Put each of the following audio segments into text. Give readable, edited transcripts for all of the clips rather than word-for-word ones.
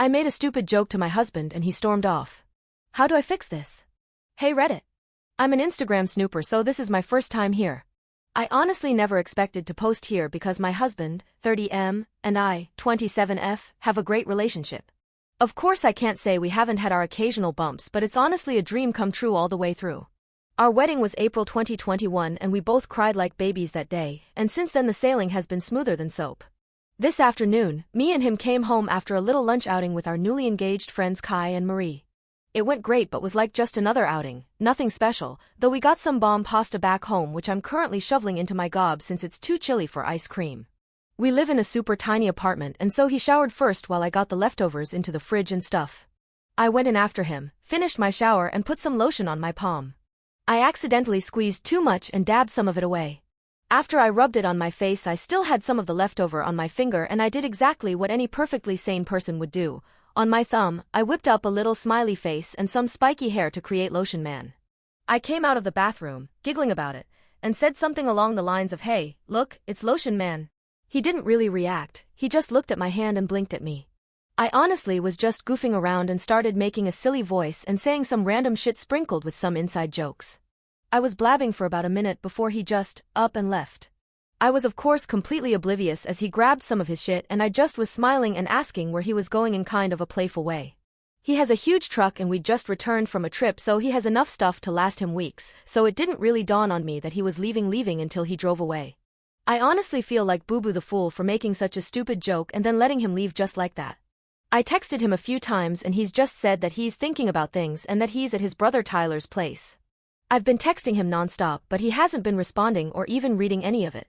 I made a stupid joke to my husband and he stormed off. How do I fix this? Hey Reddit. I'm an Instagram snooper, so this is my first time here. I honestly never expected to post here because my husband, 30M, and I, 27F, have a great relationship. Of course I can't say we haven't had our occasional bumps, but it's honestly a dream come true all the way through. Our wedding was April 2021 and we both cried like babies that day, and since then the sailing has been smoother than soap. This afternoon, me and him came home after a little lunch outing with our newly engaged friends Kai and Marie. It went great but was like just another outing, nothing special, though we got some bomb pasta back home which I'm currently shoveling into my gob since it's too chilly for ice cream. We live in a super tiny apartment and so he showered first while I got the leftovers into the fridge and stuff. I went in after him, finished my shower and put some lotion on my palm. I accidentally squeezed too much and dabbed some of it away. After I rubbed it on my face I still had some of the leftover on my finger and I did exactly what any perfectly sane person would do. On my thumb, I whipped up a little smiley face and some spiky hair to create Lotion Man. I came out of the bathroom, giggling about it, and said something along the lines of, "Hey, look, it's Lotion Man." He didn't really react, he just looked at my hand and blinked at me. I honestly was just goofing around and started making a silly voice and saying some random shit sprinkled with some inside jokes. I was blabbing for about a minute before he just up and left. I was of course completely oblivious as he grabbed some of his shit and I just was smiling and asking where he was going in kind of a playful way. He has a huge truck and we'd just returned from a trip so he has enough stuff to last him weeks, so it didn't really dawn on me that he was leaving until he drove away. I honestly feel like Boo Boo the fool for making such a stupid joke and then letting him leave just like that. I texted him a few times and he's just said that he's thinking about things and that he's at his brother Tyler's place. I've been texting him nonstop but he hasn't been responding or even reading any of it.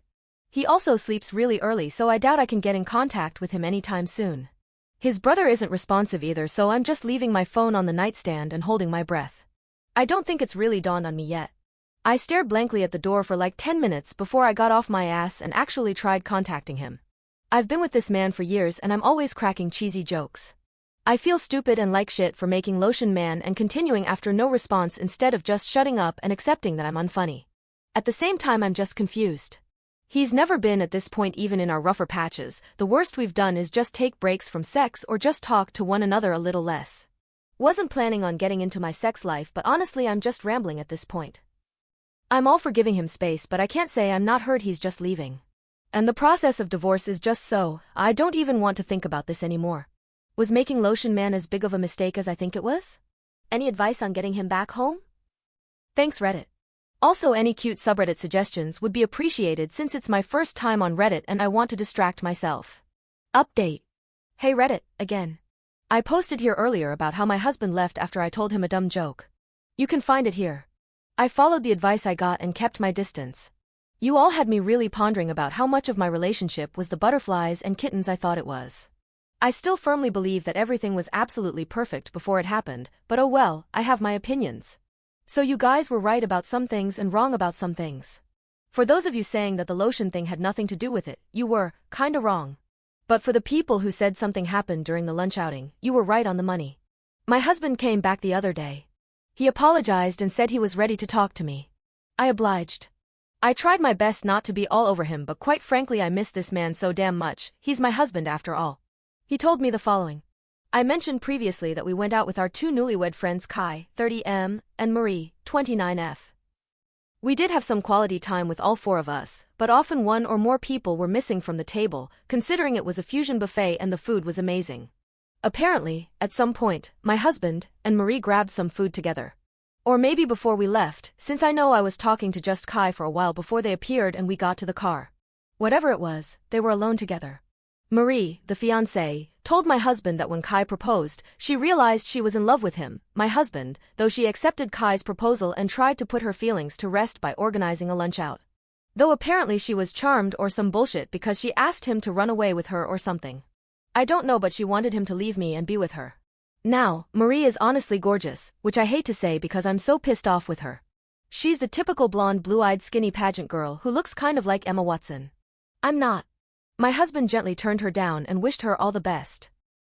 He also sleeps really early so I doubt I can get in contact with him anytime soon. His brother isn't responsive either so I'm just leaving my phone on the nightstand and holding my breath. I don't think it's really dawned on me yet. I stared blankly at the door for like 10 minutes before I got off my ass and actually tried contacting him. I've been with this man for years and I'm always cracking cheesy jokes. I feel stupid and like shit for making Lotion Man and continuing after no response instead of just shutting up and accepting that I'm unfunny. At the same time I'm just confused. He's never been at this point even in our rougher patches, the worst we've done is just take breaks from sex or just talk to one another a little less. Wasn't planning on getting into my sex life but honestly I'm just rambling at this point. I'm all for giving him space but I can't say I'm not hurt he's just leaving. And the process of divorce is just so, I don't even want to think about this anymore. Was making Lotion Man as big of a mistake as I think it was? Any advice on getting him back home? Thanks Reddit. Also any cute subreddit suggestions would be appreciated since it's my first time on Reddit and I want to distract myself. Update. Hey Reddit, again. I posted here earlier about how my husband left after I told him a dumb joke. You can find it here. I followed the advice I got and kept my distance. You all had me really pondering about how much of my relationship was the butterflies and kittens I thought it was. I still firmly believe that everything was absolutely perfect before it happened, but oh well, I have my opinions. So you guys were right about some things and wrong about some things. For those of you saying that the lotion thing had nothing to do with it, you were kinda wrong. But for the people who said something happened during the lunch outing, you were right on the money. My husband came back the other day. He apologized and said he was ready to talk to me. I obliged. I tried my best not to be all over him but quite frankly I miss this man so damn much, he's my husband after all. He told me the following. I mentioned previously that we went out with our two newlywed friends Kai, 30M, and Marie, 29F. We did have some quality time with all four of us, but often one or more people were missing from the table, considering it was a fusion buffet and the food was amazing. Apparently, at some point, my husband and Marie grabbed some food together. Or maybe before we left, since I know I was talking to just Kai for a while before they appeared and we got to the car. Whatever it was, they were alone together. Marie, the fiancée, told my husband that when Kai proposed, she realized she was in love with him, my husband, though she accepted Kai's proposal and tried to put her feelings to rest by organizing a lunch out. Though apparently she was charmed or some bullshit because she asked him to run away with her or something. I don't know but she wanted him to leave me and be with her. Now, Marie is honestly gorgeous, which I hate to say because I'm so pissed off with her. She's the typical blonde blue-eyed skinny pageant girl who looks kind of like Emma Watson. I'm not. My husband gently turned her down and wished her all the best.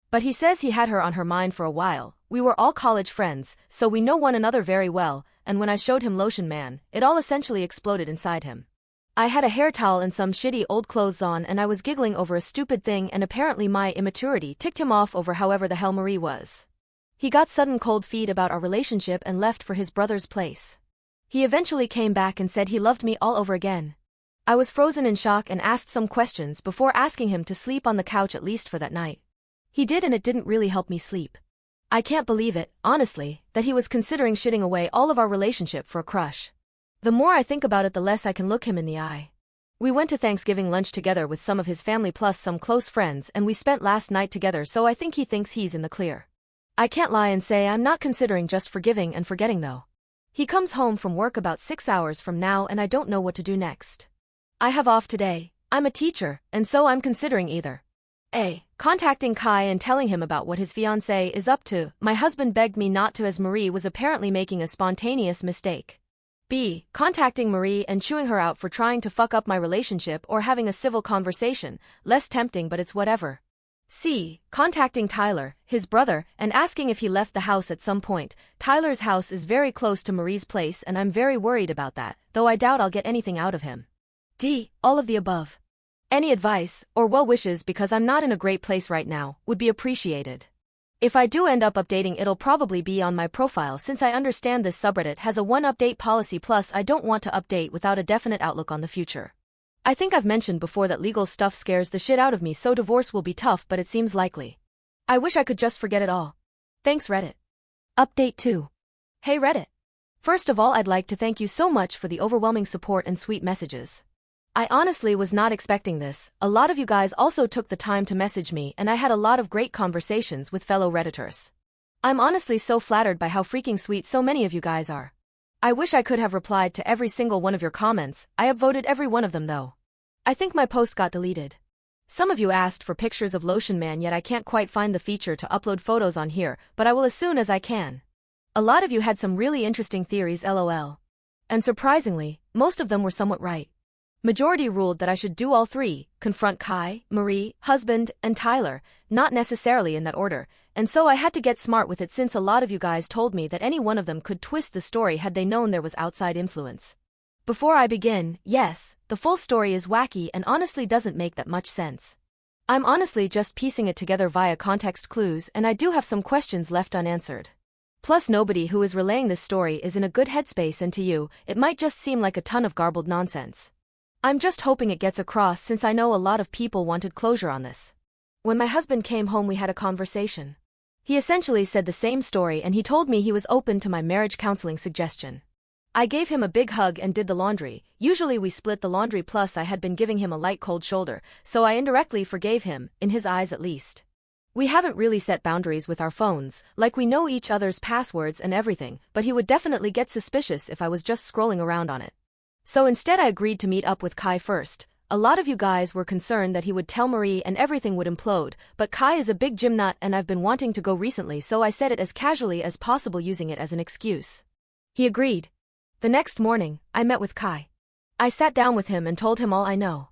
But he says he had her on her mind for a while. We were all college friends, so we know one another very well, and when I showed him Lotion Man, it all essentially exploded inside him. I had a hair towel and some shitty old clothes on and I was giggling over a stupid thing and apparently my immaturity ticked him off over however the hell Marie was. He got sudden cold feet about our relationship and left for his brother's place. He eventually came back and said he loved me all over again. I was frozen in shock and asked some questions before asking him to sleep on the couch at least for that night. He did and it didn't really help me sleep. I can't believe it, honestly, that he was considering shitting away all of our relationship for a crush. The more I think about it the less I can look him in the eye. We went to Thanksgiving lunch together with some of his family plus some close friends and we spent last night together so I think he thinks he's in the clear. I can't lie and say I'm not considering just forgiving and forgetting though. He comes home from work about 6 hours from now and I don't know what to do next. I have off today, I'm a teacher, and so I'm considering either A. Contacting Kai and telling him about what his fiancé is up to. My husband begged me not to as Marie was apparently making a spontaneous mistake. B. Contacting Marie and chewing her out for trying to fuck up my relationship or having a civil conversation, less tempting but it's whatever. C. Contacting Tyler, his brother, and asking if he left the house at some point. Tyler's house is very close to Marie's place and I'm very worried about that, though I doubt I'll get anything out of him. D. All of the above. Any advice, or well wishes because I'm not in a great place right now, would be appreciated. If I do end up updating it'll probably be on my profile since I understand this subreddit has a one update policy plus I don't want to update without a definite outlook on the future. I think I've mentioned before that legal stuff scares the shit out of me so divorce will be tough but it seems likely. I wish I could just forget it all. Thanks Reddit. Update 2. Hey Reddit. First of all I'd like to thank you so much for the overwhelming support and sweet messages. I honestly was not expecting this. A lot of you guys also took the time to message me and I had a lot of great conversations with fellow Redditors. I'm honestly so flattered by how freaking sweet so many of you guys are. I wish I could have replied to every single one of your comments. I upvoted every one of them though. I think my post got deleted. Some of you asked for pictures of Lotion Man yet I can't quite find the feature to upload photos on here, but I will as soon as I can. A lot of you had some really interesting theories lol. And surprisingly, most of them were somewhat right. Majority ruled that I should do all three, confront Kai, Marie, husband, and Tyler, not necessarily in that order, and so I had to get smart with it since a lot of you guys told me that any one of them could twist the story had they known there was outside influence. Before I begin, yes, the full story is wacky and honestly doesn't make that much sense. I'm honestly just piecing it together via context clues and I do have some questions left unanswered. Plus nobody who is relaying this story is in a good headspace and to you, it might just seem like a ton of garbled nonsense. I'm just hoping it gets across since I know a lot of people wanted closure on this. When my husband came home we had a conversation. He essentially said the same story and he told me he was open to my marriage counseling suggestion. I gave him a big hug and did the laundry. Usually we split the laundry plus I had been giving him a light cold shoulder, so I indirectly forgave him, in his eyes at least. We haven't really set boundaries with our phones, like we know each other's passwords and everything, but he would definitely get suspicious if I was just scrolling around on it. So instead I agreed to meet up with Kai first. A lot of you guys were concerned that he would tell Marie and everything would implode, but Kai is a big gym nut and I've been wanting to go recently so I said it as casually as possible using it as an excuse. He agreed. The next morning, I met with Kai. I sat down with him and told him all I know.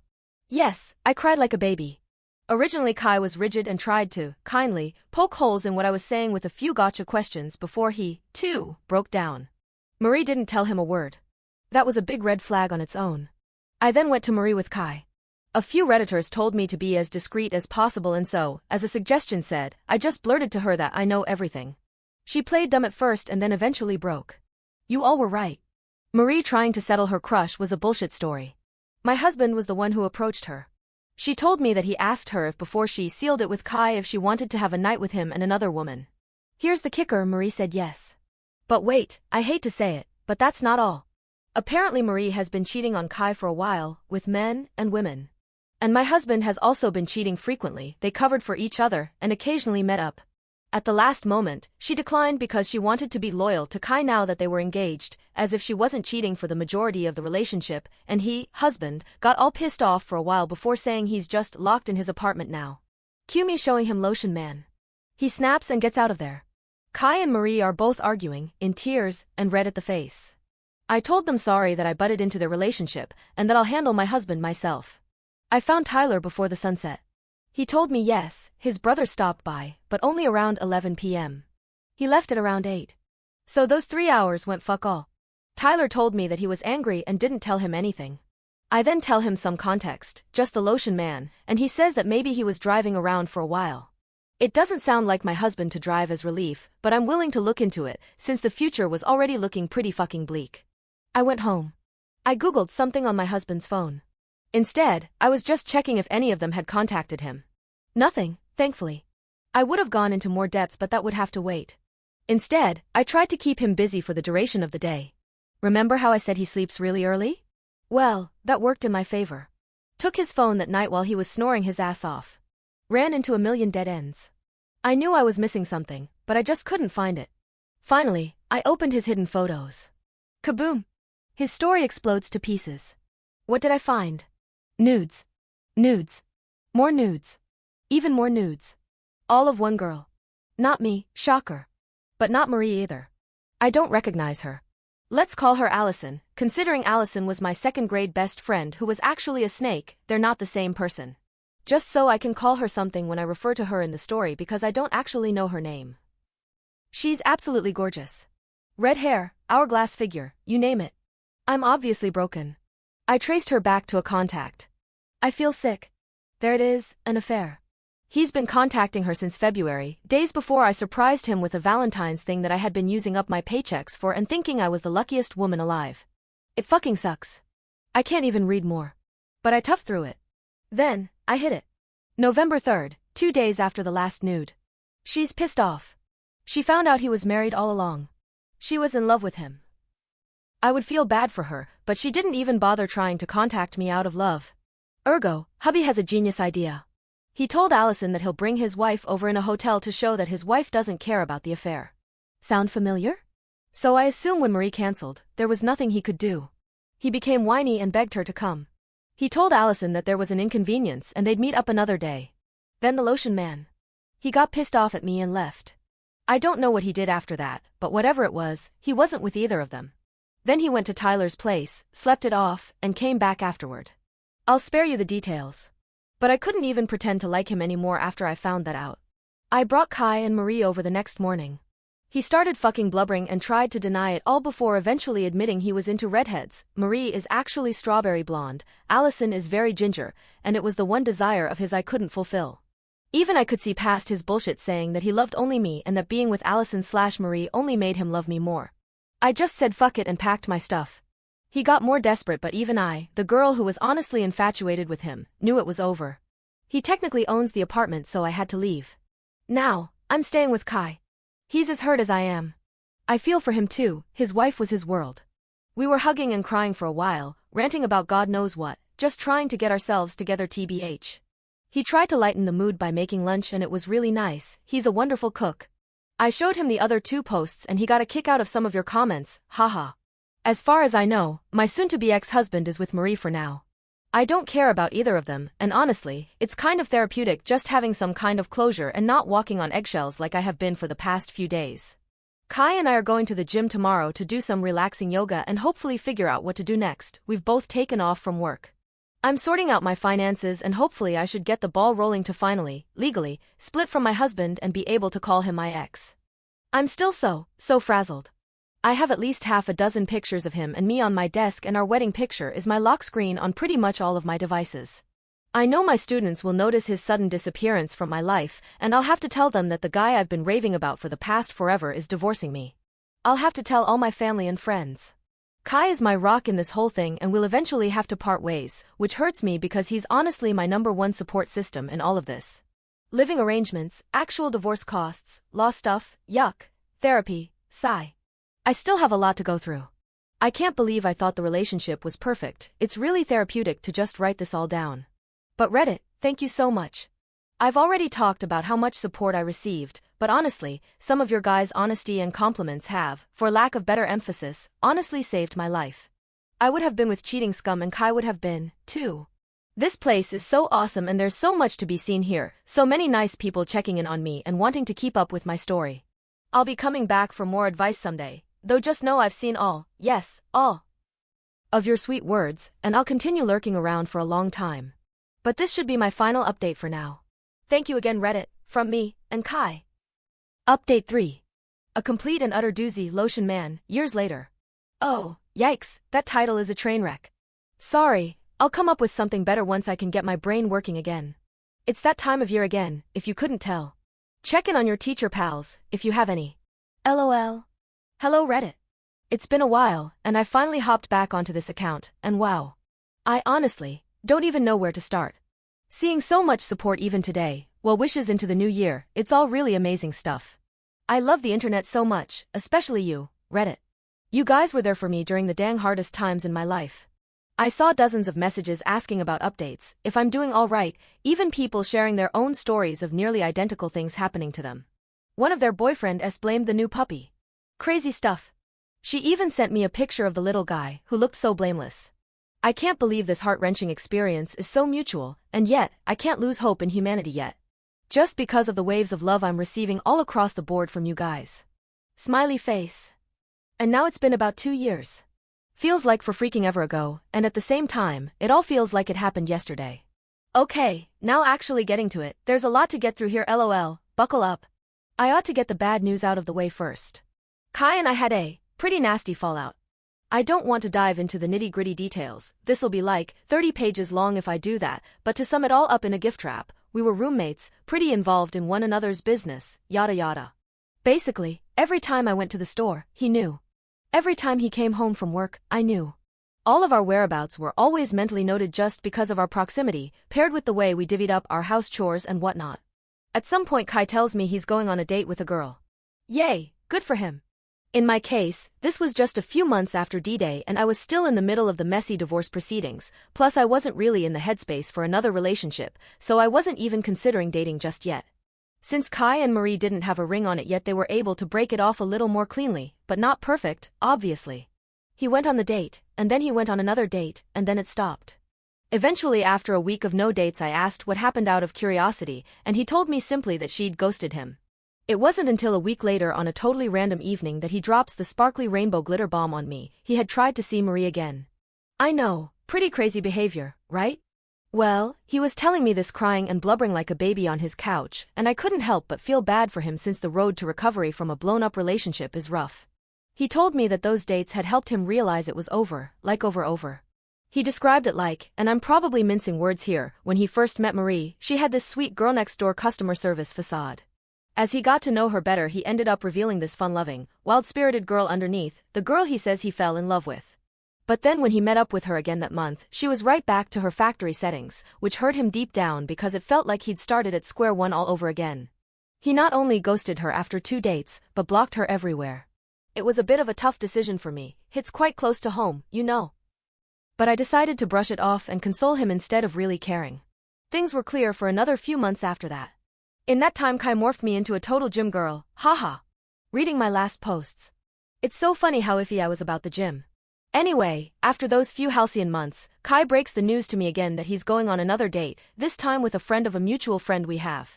Yes, I cried like a baby. Originally Kai was rigid and tried to, kindly, poke holes in what I was saying with a few gotcha questions before he, too, broke down. Marie didn't tell him a word. That was a big red flag on its own. I then went to Marie with Kai. A few Redditors told me to be as discreet as possible and so, as a suggestion said, I just blurted to her that I know everything. She played dumb at first and then eventually broke. You all were right. Marie trying to settle her crush was a bullshit story. My husband was the one who approached her. She told me that he asked her if before she sealed it with Kai if she wanted to have a night with him and another woman. Here's the kicker, Marie said yes. But wait, I hate to say it, but that's not all. Apparently Marie has been cheating on Kai for a while, with men and women. And my husband has also been cheating frequently. They covered for each other and occasionally met up. At the last moment, she declined because she wanted to be loyal to Kai now that they were engaged, as if she wasn't cheating for the majority of the relationship, and he, husband, got all pissed off for a while before saying he's just locked in his apartment now. Cue me showing him Lotion Man. He snaps and gets out of there. Kai and Marie are both arguing, in tears, and red at the face. I told them sorry that I butted into their relationship, and that I'll handle my husband myself. I found Tyler before the sunset. He told me yes, his brother stopped by, but only around 11 p.m. He left at around 8. So those 3 hours went fuck all. Tyler told me that he was angry and didn't tell him anything. I then tell him some context, just the lotion man, and he says that maybe he was driving around for a while. It doesn't sound like my husband to drive as relief, but I'm willing to look into it, since the future was already looking pretty fucking bleak. I went home. I googled something on my husband's phone. Instead, I was just checking if any of them had contacted him. Nothing, thankfully. I would have gone into more depth, but that would have to wait. Instead, I tried to keep him busy for the duration of the day. Remember how I said he sleeps really early? Well, that worked in my favor. Took his phone that night while he was snoring his ass off. Ran into a million dead ends. I knew I was missing something, but I just couldn't find it. Finally, I opened his hidden photos. Kaboom! His story explodes to pieces. What did I find? Nudes. Nudes. More nudes. Even more nudes. All of one girl. Not me, shocker. But not Marie either. I don't recognize her. Let's call her Allison, considering Allison was my second-grade best friend who was actually a snake. They're not the same person. Just so I can call her something when I refer to her in the story because I don't actually know her name. She's absolutely gorgeous. Red hair, hourglass figure, you name it. I'm obviously broken. I traced her back to a contact. I feel sick. There it is, an affair. He's been contacting her since February, days before I surprised him with a Valentine's thing that I had been using up my paychecks for and thinking I was the luckiest woman alive. It fucking sucks. I can't even read more. But I toughed through it. Then, I hit it. November 3rd, 2 days after the last nude. She's pissed off. She found out he was married all along. She was in love with him. I would feel bad for her, but she didn't even bother trying to contact me out of love. Ergo, hubby has a genius idea. He told Allison that he'll bring his wife over in a hotel to show that his wife doesn't care about the affair. Sound familiar? So I assume when Marie canceled, there was nothing he could do. He became whiny and begged her to come. He told Allison that there was an inconvenience and they'd meet up another day. Then the lotion man. He got pissed off at me and left. I don't know what he did after that, but whatever it was, he wasn't with either of them. Then he went to Tyler's place, slept it off, and came back afterward. I'll spare you the details. But I couldn't even pretend to like him anymore after I found that out. I brought Kai and Marie over the next morning. He started fucking blubbering and tried to deny it all before eventually admitting he was into redheads. Marie is actually strawberry blonde, Allison is very ginger, and it was the one desire of his I couldn't fulfill. Even I could see past his bullshit saying that he loved only me and that being with Allison/Marie only made him love me more. I just said fuck it and packed my stuff. He got more desperate, but even I, the girl who was honestly infatuated with him, knew it was over. He technically owns the apartment, so I had to leave. Now, I'm staying with Kai. He's as hurt as I am. I feel for him too, his wife was his world. We were hugging and crying for a while, ranting about God knows what, just trying to get ourselves together tbh. He tried to lighten the mood by making lunch and it was really nice, he's a wonderful cook. I showed him the other 2 posts and he got a kick out of some of your comments, haha. As far as I know, my soon-to-be ex-husband is with Marie for now. I don't care about either of them, and honestly, it's kind of therapeutic just having some kind of closure and not walking on eggshells like I have been for the past few days. Kai and I are going to the gym tomorrow to do some relaxing yoga and hopefully figure out what to do next. We've both taken off from work. I'm sorting out my finances and hopefully I should get the ball rolling to finally, legally, split from my husband and be able to call him my ex. I'm still so frazzled. I have at least half a dozen pictures of him and me on my desk and our wedding picture is my lock screen on pretty much all of my devices. I know my students will notice his sudden disappearance from my life and I'll have to tell them that the guy I've been raving about for the past forever is divorcing me. I'll have to tell all my family and friends. Kai is my rock in this whole thing and we'll eventually have to part ways, which hurts me because he's honestly my #1 support system in all of this. Living arrangements, actual divorce costs, law stuff, yuck, therapy, sigh. I still have a lot to go through. I can't believe I thought the relationship was perfect. It's really therapeutic to just write this all down. But Reddit, thank you so much. I've already talked about how much support I received, but honestly, some of your guys' honesty and compliments have, for lack of better emphasis, honestly saved my life. I would have been with cheating scum and Kai would have been, too. This place is so awesome and there's so much to be seen here, so many nice people checking in on me and wanting to keep up with my story. I'll be coming back for more advice someday. Though just know I've seen all, yes, all of your sweet words, and I'll continue lurking around for a long time. But this should be my final update for now. Thank you again Reddit, from me, and Kai. Update 3. A complete and utter doozy, lotion man, years later. Oh, yikes, that title is a train wreck. Sorry, I'll come up with something better once I can get my brain working again. It's that time of year again, if you couldn't tell. Check in on your teacher pals, if you have any. LOL. Hello Reddit. It's been a while, and I finally hopped back onto this account, and wow. I honestly don't even know where to start. Seeing so much support even today, well wishes into the new year, it's all really amazing stuff. I love the internet so much, especially you, Reddit. You guys were there for me during the dang hardest times in my life. I saw dozens of messages asking about updates, if I'm doing all right, even people sharing their own stories of nearly identical things happening to them. One of their boyfriends blamed the new puppy. Crazy stuff. She even sent me a picture of the little guy, who looked so blameless. I can't believe this heart-wrenching experience is so mutual, and yet, I can't lose hope in humanity yet. Just because of the waves of love I'm receiving all across the board from you guys. Smiley face. And now it's been about 2 years. Feels like for freaking ever ago, and at the same time, it all feels like it happened yesterday. Okay, now actually getting to it, there's a lot to get through here lol, buckle up. I ought to get the bad news out of the way first. Kai and I had a pretty nasty fallout. I don't want to dive into the nitty-gritty details, this'll be like 30 pages long if I do that, but to sum it all up in a gift wrap, we were roommates, pretty involved in one another's business, yada yada. Basically, every time I went to the store, he knew. Every time he came home from work, I knew. All of our whereabouts were always mentally noted just because of our proximity, paired with the way we divvied up our house chores and whatnot. At some point Kai tells me he's going on a date with a girl. Yay, good for him. In my case, this was just a few months after D-Day and I was still in the middle of the messy divorce proceedings, plus I wasn't really in the headspace for another relationship, so I wasn't even considering dating just yet. Since Kai and Marie didn't have a ring on it yet, they were able to break it off a little more cleanly, but not perfect, obviously. He went on the date, and then he went on another date, and then it stopped. Eventually, after a week of no dates, I asked what happened out of curiosity, and he told me simply that she'd ghosted him. It wasn't until a week later on a totally random evening that he drops the sparkly rainbow glitter bomb on me. He had tried to see Marie again. I know, pretty crazy behavior, right? Well, he was telling me this crying and blubbering like a baby on his couch, and I couldn't help but feel bad for him since the road to recovery from a blown-up relationship is rough. He told me that those dates had helped him realize it was over, like over. He described it like, and I'm probably mincing words here, when he first met Marie, she had this sweet girl-next-door customer service facade. As he got to know her better, he ended up revealing this fun-loving, wild-spirited girl underneath, the girl he says he fell in love with. But then when he met up with her again that month, she was right back to her factory settings, which hurt him deep down because it felt like he'd started at square one all over again. He not only ghosted her after 2 dates, but blocked her everywhere. It was a bit of a tough decision for me, hits quite close to home, you know. But I decided to brush it off and console him instead of really caring. Things were clear for another few months after that. In that time Kai morphed me into a total gym girl, haha. Reading my last posts. It's so funny how iffy I was about the gym. Anyway, after those few halcyon months, Kai breaks the news to me again that he's going on another date, this time with a friend of a mutual friend we have.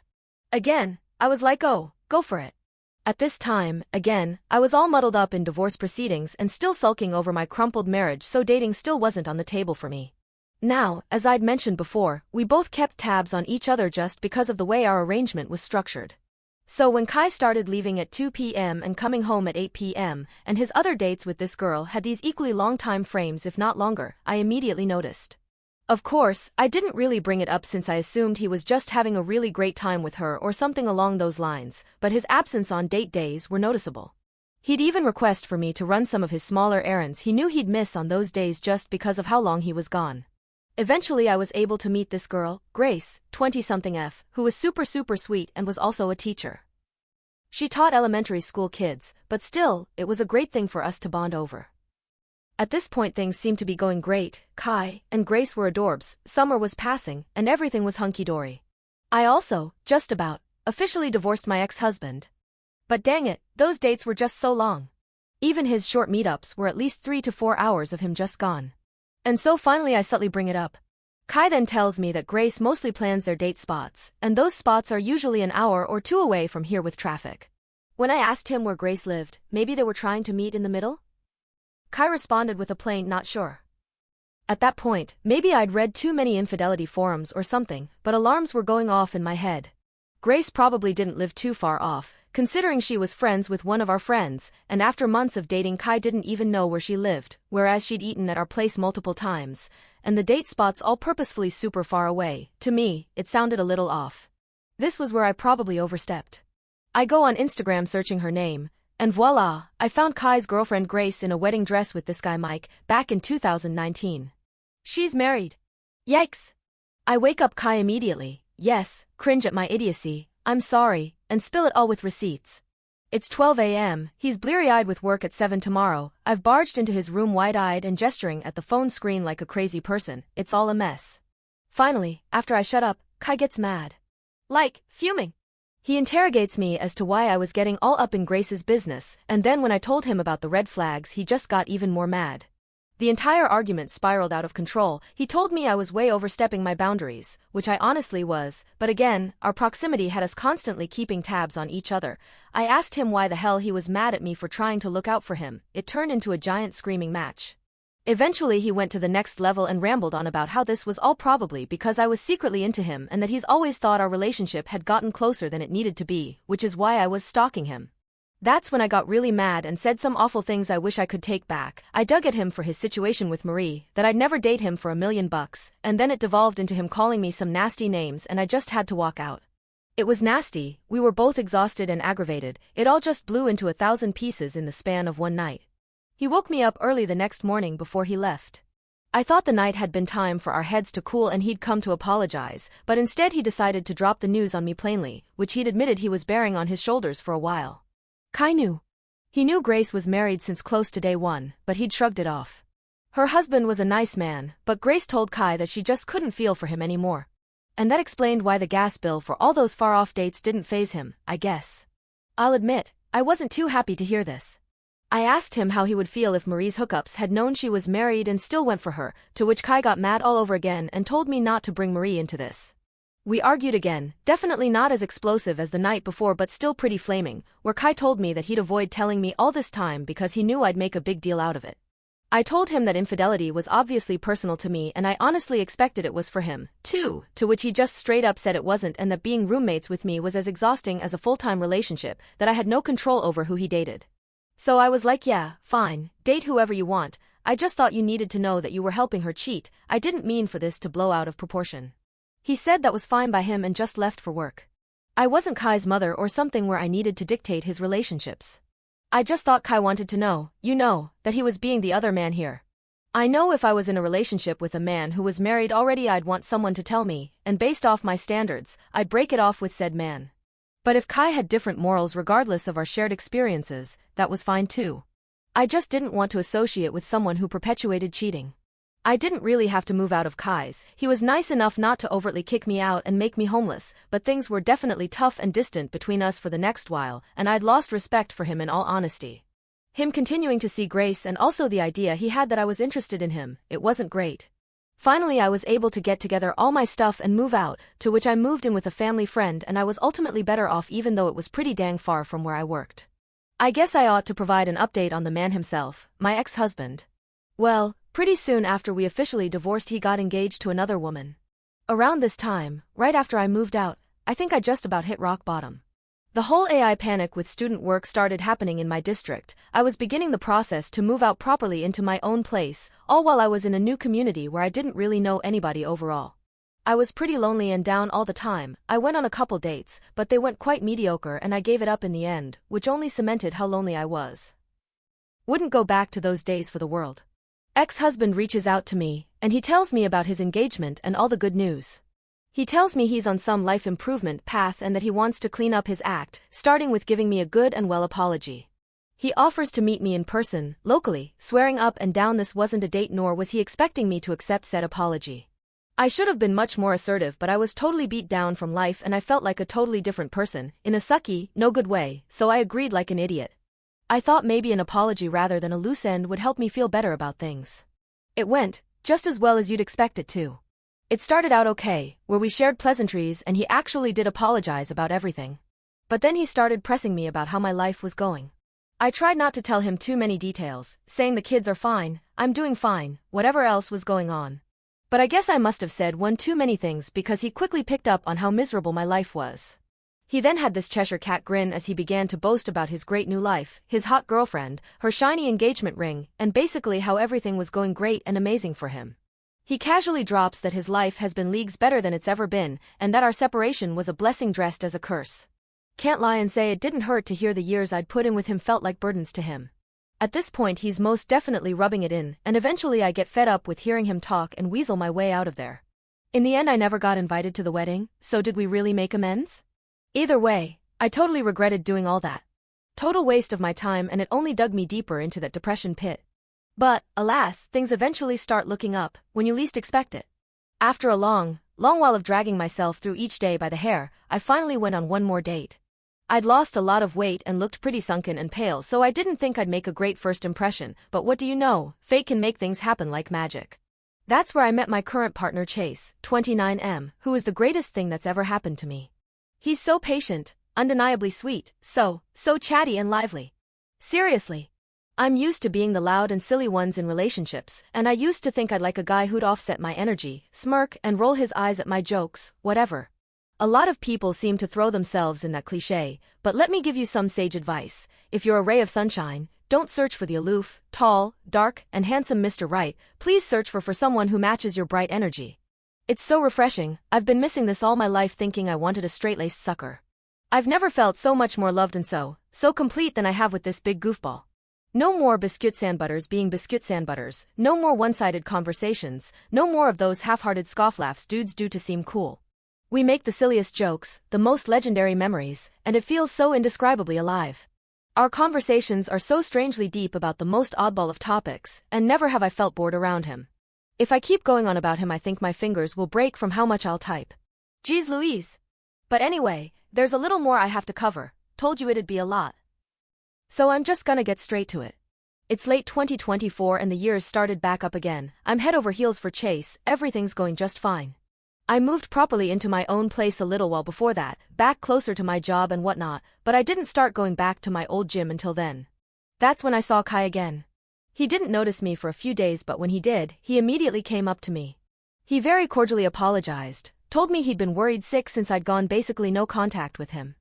Again, I was like, oh, go for it. At this time, again, I was all muddled up in divorce proceedings and still sulking over my crumpled marriage, so dating still wasn't on the table for me. Now, as I'd mentioned before, we both kept tabs on each other just because of the way our arrangement was structured. So when Kai started leaving at 2 p.m. and coming home at 8 p.m., and his other dates with this girl had these equally long time frames if not longer, I immediately noticed. Of course, I didn't really bring it up since I assumed he was just having a really great time with her or something along those lines, but his absence on date days were noticeable. He'd even request for me to run some of his smaller errands he knew he'd miss on those days just because of how long he was gone. Eventually I was able to meet this girl, Grace, 20-something F, who was super sweet and was also a teacher. She taught elementary school kids, but still, it was a great thing for us to bond over. At this point things seemed to be going great, Kai and Grace were adorbs, summer was passing, and everything was hunky-dory. I also, just about, officially divorced my ex-husband. But dang it, those dates were just so long. Even his short meetups were at least 3 to 4 hours of him just gone. And so finally I subtly bring it up. Kai then tells me that Grace mostly plans their date spots, and those spots are usually an hour or 2 away from here with traffic. When I asked him where Grace lived, maybe they were trying to meet in the middle? Kai responded with a plain not sure. At that point, maybe I'd read too many infidelity forums or something, but alarms were going off in my head. Grace probably didn't live too far off, considering she was friends with one of our friends, and after months of dating Kai didn't even know where she lived, whereas she'd eaten at our place multiple times, and the date spots all purposefully super far away. To me, it sounded a little off. This was where I probably overstepped. I go on Instagram searching her name, and voila, I found Kai's girlfriend Grace in a wedding dress with this guy Mike, back in 2019. She's married. Yikes. I wake up Kai immediately, yes, cringe at my idiocy, I'm sorry, and spill it all with receipts. It's 12 a.m., he's bleary-eyed with work at 7 tomorrow, I've barged into his room wide-eyed and gesturing at the phone screen like a crazy person, it's all a mess. Finally, after I shut up, Kai gets mad. Like, fuming. He interrogates me as to why I was getting all up in Grace's business, and then when I told him about the red flags he just got even more mad. The entire argument spiraled out of control. He told me I was way overstepping my boundaries, which I honestly was, but again, our proximity had us constantly keeping tabs on each other. I asked him why the hell he was mad at me for trying to look out for him. It turned into a giant screaming match. Eventually he went to the next level and rambled on about how this was all probably because I was secretly into him and that he's always thought our relationship had gotten closer than it needed to be, which is why I was stalking him. That's when I got really mad and said some awful things I wish I could take back. I dug at him for his situation with Marie, that I'd never date him for $1 million, and then it devolved into him calling me some nasty names and I just had to walk out. It was nasty, we were both exhausted and aggravated, it all just blew into 1,000 pieces in the span of one night. He woke me up early the next morning before he left. I thought the night had been time for our heads to cool and he'd come to apologize, but instead he decided to drop the news on me plainly, which he'd admitted he was bearing on his shoulders for a while. Kai knew. He knew Grace was married since close to day one, but he'd shrugged it off. Her husband was a nice man, but Grace told Kai that she just couldn't feel for him anymore. And that explained why the gas bill for all those far-off dates didn't faze him, I guess. I'll admit, I wasn't too happy to hear this. I asked him how he would feel if Marie's hookups had known she was married and still went for her, to which Kai got mad all over again and told me not to bring Marie into this. We argued again, definitely not as explosive as the night before but still pretty flaming, where Kai told me that he'd avoid telling me all this time because he knew I'd make a big deal out of it. I told him that infidelity was obviously personal to me and I honestly expected it was for him, too, to which he just straight up said it wasn't and that being roommates with me was as exhausting as a full-time relationship, that I had no control over who he dated. So I was like, yeah, fine, date whoever you want, I just thought you needed to know that you were helping her cheat, I didn't mean for this to blow out of proportion. He said that was fine by him and just left for work. I wasn't Kai's mother or something where I needed to dictate his relationships. I just thought Kai wanted to know, that he was being the other man here. I know if I was in a relationship with a man who was married already I'd want someone to tell me, and based off my standards, I'd break it off with said man. But if Kai had different morals regardless of our shared experiences, that was fine too. I just didn't want to associate with someone who perpetuated cheating. I didn't really have to move out of Kai's, he was nice enough not to overtly kick me out and make me homeless, but things were definitely tough and distant between us for the next while, and I'd lost respect for him in all honesty. Him continuing to see Grace and also the idea he had that I was interested in him, it wasn't great. Finally I was able to get together all my stuff and move out, to which I moved in with a family friend and I was ultimately better off even though it was pretty dang far from where I worked. I guess I ought to provide an update on the man himself, my ex-husband. Well, pretty soon after we officially divorced he got engaged to another woman. Around this time, right after I moved out, I think I just about hit rock bottom. The whole AI panic with student work started happening in my district. I was beginning the process to move out properly into my own place, all while I was in a new community where I didn't really know anybody overall. I was pretty lonely and down all the time. I went on a couple dates, but they went quite mediocre and I gave it up in the end, which only cemented how lonely I was. Wouldn't go back to those days for the world. Ex-husband reaches out to me, and he tells me about his engagement and all the good news. He tells me he's on some life improvement path and that he wants to clean up his act, starting with giving me a good and well apology. He offers to meet me in person, locally, swearing up and down this wasn't a date nor was he expecting me to accept said apology. I should have been much more assertive but I was totally beat down from life and I felt like a totally different person, in a sucky, no good way, so I agreed like an idiot. I thought maybe an apology rather than a loose end would help me feel better about things. It went just as well as you'd expect it to. It started out okay, where we shared pleasantries and he actually did apologize about everything. But then he started pressing me about how my life was going. I tried not to tell him too many details, saying the kids are fine, I'm doing fine, whatever else was going on. But I guess I must have said one too many things because he quickly picked up on how miserable my life was. He then had this Cheshire cat grin as he began to boast about his great new life, his hot girlfriend, her shiny engagement ring, and basically how everything was going great and amazing for him. He casually drops that his life has been leagues better than it's ever been, and that our separation was a blessing dressed as a curse. Can't lie and say it didn't hurt to hear the years I'd put in with him felt like burdens to him. At this point he's most definitely rubbing it in, and eventually I get fed up with hearing him talk and weasel my way out of there. In the end I never got invited to the wedding, so did we really make amends? Either way, I totally regretted doing all that. Total waste of my time, and it only dug me deeper into that depression pit. But, alas, things eventually start looking up, when you least expect it. After a long while of dragging myself through each day by the hair, I finally went on one more date. I'd lost a lot of weight and looked pretty sunken and pale, so I didn't think I'd make a great first impression, but what do you know, fate can make things happen like magic. That's where I met my current partner Chase, 29M, who is the greatest thing that's ever happened to me. He's so patient, undeniably sweet, so chatty and lively. Seriously. I'm used to being the loud and silly ones in relationships, and I used to think I'd like a guy who'd offset my energy, smirk and roll his eyes at my jokes, whatever. A lot of people seem to throw themselves in that cliché, but let me give you some sage advice. If you're a ray of sunshine, don't search for the aloof, tall, dark, and handsome Mr. Right, please search for someone who matches your bright energy. It's so refreshing. I've been missing this all my life, thinking I wanted a straight-laced sucker. I've never felt so much more loved and so complete than I have with this big goofball. No more biscuit sandbutters being biscuit sandbutters, no more one-sided conversations, no more of those half-hearted scofflaughs dudes do to seem cool. We make the silliest jokes, the most legendary memories, and it feels so indescribably alive. Our conversations are so strangely deep about the most oddball of topics, and never have I felt bored around him. If I keep going on about him I think my fingers will break from how much I'll type. Geez Louise. But anyway, there's a little more I have to cover, told you it'd be a lot. So I'm just gonna get straight to it. It's late 2024 and the year's started back up again. I'm head over heels for Chase, everything's going just fine. I moved properly into my own place a little while before that, back closer to my job and whatnot, but I didn't start going back to my old gym until then. That's when I saw Kai again. He didn't notice me for a few days, but when he did, he immediately came up to me. He very cordially apologized, told me he'd been worried sick since I'd gone basically no contact with him.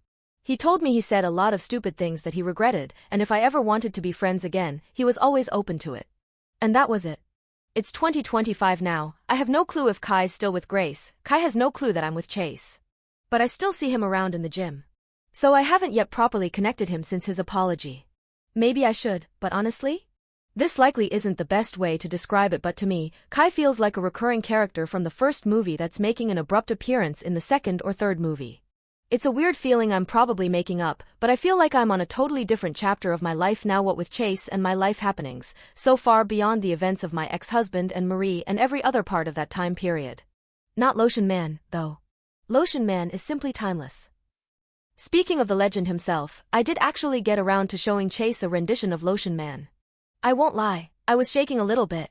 He told me he said a lot of stupid things that he regretted, and if I ever wanted to be friends again, he was always open to it. And that was it. It's 2025 now. I have no clue if Kai's still with Grace. Kai has no clue that I'm with Chase. But I still see him around in the gym. So I haven't yet properly connected him since his apology. Maybe I should, but honestly? This likely isn't the best way to describe it, but to me, Kai feels like a recurring character from the first movie that's making an abrupt appearance in the second or third movie. It's a weird feeling I'm probably making up, but I feel like I'm on a totally different chapter of my life now, what with Chase and my life happenings, so far beyond the events of my ex-husband and Marie and every other part of that time period. Not Lotion Man, though. Lotion Man is simply timeless. Speaking of the legend himself, I did actually get around to showing Chase a rendition of Lotion Man. I won't lie, I was shaking a little bit.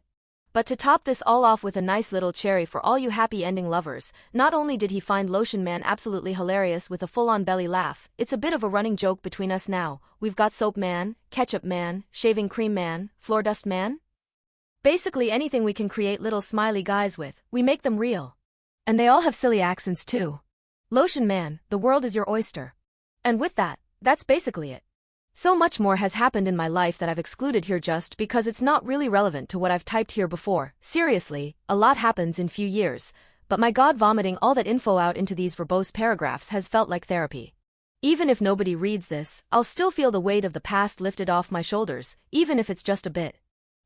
But to top this all off with a nice little cherry for all you happy ending lovers, not only did he find Lotion Man absolutely hilarious with a full-on belly laugh, it's a bit of a running joke between us now. We've got Soap Man, Ketchup Man, Shaving Cream Man, Floor Dust Man. Basically anything we can create little smiley guys with, we make them real. And they all have silly accents too. Lotion Man, the world is your oyster. And with that, that's basically it. So much more has happened in my life that I've excluded here just because it's not really relevant to what I've typed here before. Seriously, a lot happens in few years, but my god, vomiting all that info out into these verbose paragraphs has felt like therapy. Even if nobody reads this, I'll still feel the weight of the past lifted off my shoulders, even if it's just a bit.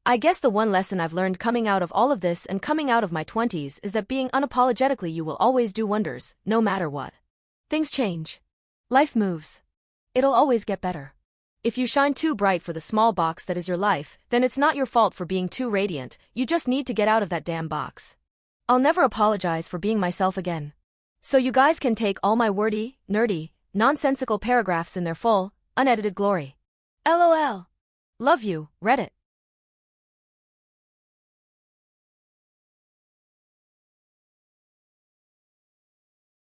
I guess the one lesson I've learned coming out of all of this and coming out of my 20s is that being unapologetically you will always do wonders, no matter what. Things change. Life moves. It'll always get better. If you shine too bright for the small box that is your life, then it's not your fault for being too radiant, you just need to get out of that damn box. I'll never apologize for being myself again. So you guys can take all my wordy, nerdy, nonsensical paragraphs in their full, unedited glory. LOL. Love you, Reddit.